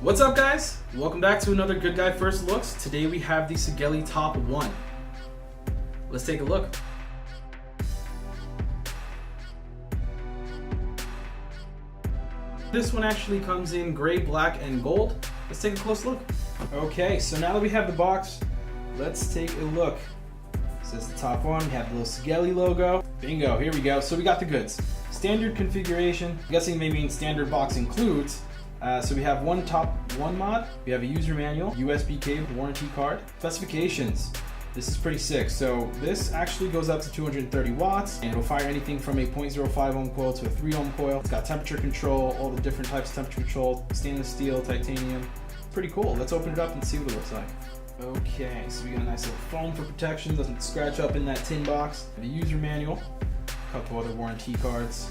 What's up, guys? Welcome back to another Good Guy First Looks. Today we have the Sigelei Top 1. Let's take a look. This one actually comes in gray, black, and gold. Let's take a close look. Okay, so now that we have the box, let's take a look. This is the top one. We have the little Sigelei logo. Bingo, here we go. So we got the goods. Standard configuration. I'm guessing they mean standard box includes. So we have one top one mod, we have a user manual, USB cable, warranty card, specifications. This is pretty sick. So this actually goes up to 230 watts and it'll fire anything from a 0.05 ohm coil to a 3 ohm coil. It's got temperature control, all the different types of temperature control, stainless steel, titanium. Pretty cool. Let's open it up and see what it looks like. Okay, so we got a nice little foam for protection, doesn't scratch up in that tin box. The user manual, a couple other warranty cards.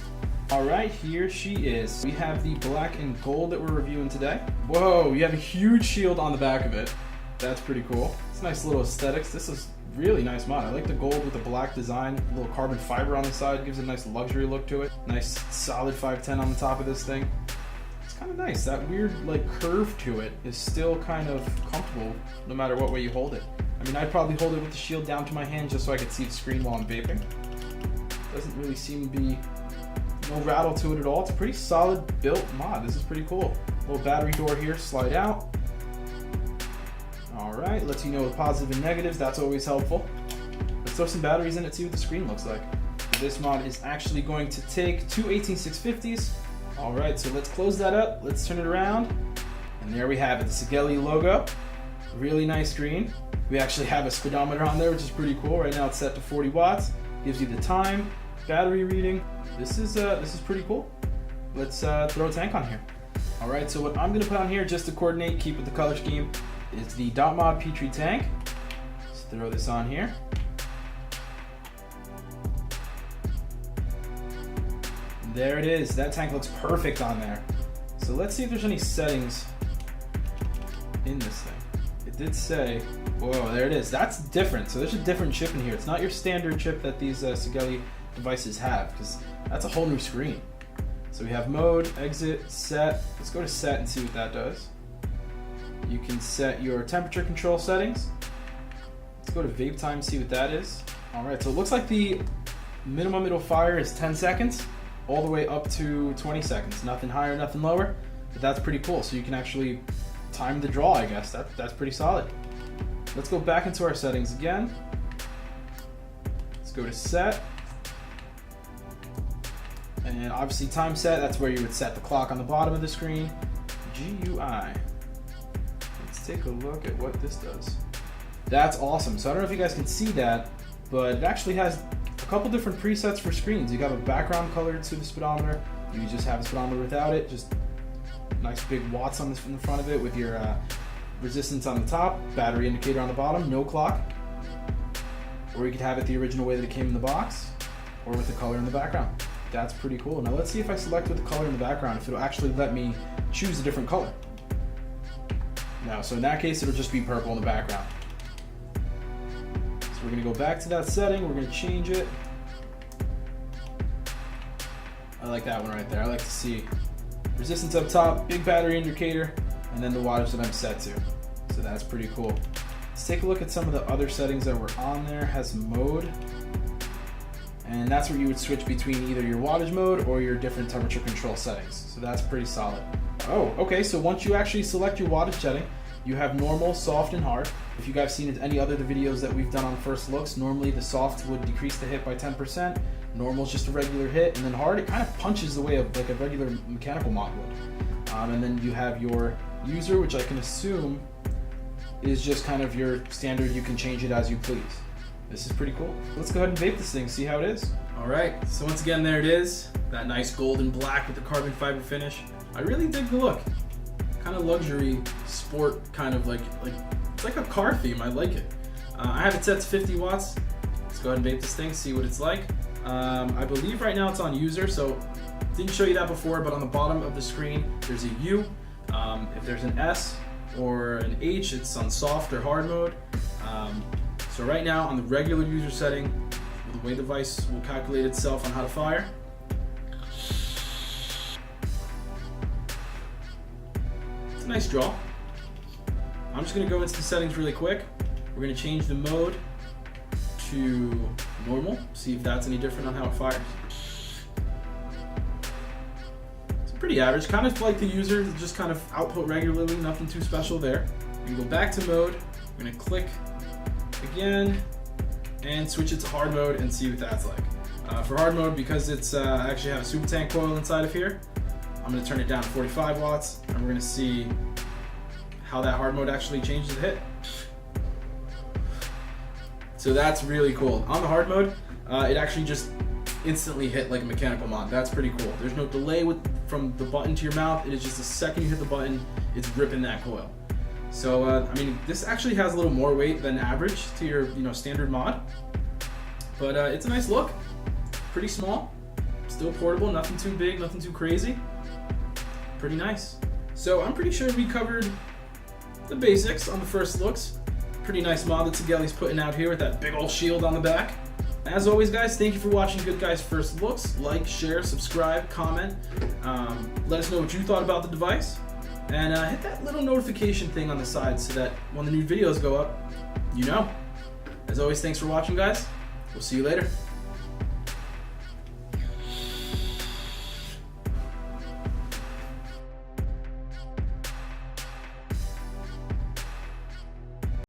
Alright, here she is. We have the black and gold that we're reviewing today. Whoa, you have a huge shield on the back of it. That's pretty cool. It's nice little aesthetics. This is really nice mod. I like the gold with the black design. A little carbon fiber on the side gives it a nice luxury look to it. Nice solid 510 on the top of this thing. It's kind of nice. That weird like curve to it is still kind of comfortable no matter what way you hold it. I mean, I'd probably hold it with the shield down to my hand just so I could see the screen while I'm vaping. Doesn't really seem to be no rattle to it at all. It's a pretty solid built mod. This is pretty cool. Little battery door here, slide out. Alright, lets you know the positive and negatives. That's always helpful. Let's throw some batteries in it, see what the screen looks like. This mod is actually going to take two 18650s. Alright, so let's close that up. Let's turn it around. And there we have it, the Sigelei logo. Really nice screen. We actually have a speedometer on there, which is pretty cool. Right now it's set to 40 watts. Gives you the time, battery reading. This is pretty cool. Let's throw a tank on here. All right, so what I'm gonna put on here just to coordinate, keep with the color scheme, is the Dot Mod Petri tank. Let's throw this on here. There it is. That tank looks perfect on there. So let's see if there's any settings in this thing. It did say, whoa, there it is. That's different. So there's a different chip in here. It's not your standard chip that these Sigelei devices have, because that's a whole new screen. So we have mode, exit, set. Let's go to set and see what that does. You can set your temperature control settings. Let's go to vape time, see what that is. All right, so it looks like the minimum it'll fire is 10 seconds, all the way up to 20 seconds. Nothing higher, nothing lower, but that's pretty cool. So you can actually time the draw, I guess. That's pretty solid. Let's go back into our settings again. Let's go to set. And obviously time set, that's where you would set the clock on the bottom of the screen. GUI. Let's take a look at what this does. That's awesome. So I don't know if you guys can see that, but it actually has a couple different presets for screens. You got a background color to the speedometer. You just have a speedometer without it. Just nice big watts on in the front of it with your resistance on the top, battery indicator on the bottom, no clock. Or you could have it the original way that it came in the box, or with the color in the background. That's pretty cool. Now let's see if I select with the color in the background, if it'll actually let me choose a different color. No, so in that case, it'll just be purple in the background. So we're gonna go back to that setting, we're gonna change it. I like that one right there. I like to see resistance up top, big battery indicator, and then the wattage that I'm set to. So that's pretty cool. Let's take a look at some of the other settings that were on there. Has mode. And that's where you would switch between either your wattage mode or your different temperature control settings. So that's pretty solid. Oh, okay, so once you actually select your wattage setting, you have normal, soft, and hard. If you guys seen any other of the videos that we've done on first looks, normally the soft would decrease the hit by 10%, normal is just a regular hit, and then hard, it kind of punches the way of like a regular mechanical mod would. And then you have your user, which I can assume is just kind of your standard, you can change it as you please. This is pretty cool. Let's go ahead and vape this thing, see how it is. All right, so once again, there it is. That nice gold and black with the carbon fiber finish. I really dig the look. Kind of luxury, sport, kind of like it's like a car theme, I like it. I have it set to 50 watts. Let's go ahead and vape this thing, see what it's like. I believe right now it's on user, so didn't show you that before, but on the bottom of the screen, there's a U. If there's an S or an H, it's on soft or hard mode. So right now on the regular user setting, the way the device will calculate itself on how to fire. It's a nice draw. I'm just going to go into the settings really quick. We're going to change the mode to normal, see if that's any different on how it fires. It's pretty average, kind of like the user, just kind of output regularly, nothing too special there. We can go back to mode. We're going to click again and switch it to hard mode and see what that's like. For hard mode, because it's I actually have a super tank coil inside of here, I'm going to turn it down to 45 watts, and we're going to see how that hard mode actually changes the hit. So that's really cool. On the hard mode, it actually just instantly hit like a mechanical mod. That's pretty cool. There's no delay from the button to your mouth. It is just the second you hit the button, it's ripping that coil. So I mean, this actually has a little more weight than average to your standard mod, but it's a nice look. Pretty small, still portable, nothing too big, nothing too crazy. Pretty nice. So I'm pretty sure we covered the basics on the first looks. Pretty nice mod that Sigelei's putting out here with that big old shield on the back. As always, guys, thank you for watching Good Guy's First Looks. Like, share, subscribe, comment. Let us know what you thought about the device. And hit that little notification thing on the side so that when the new videos go up, you know. As always, thanks for watching, guys. We'll see you later.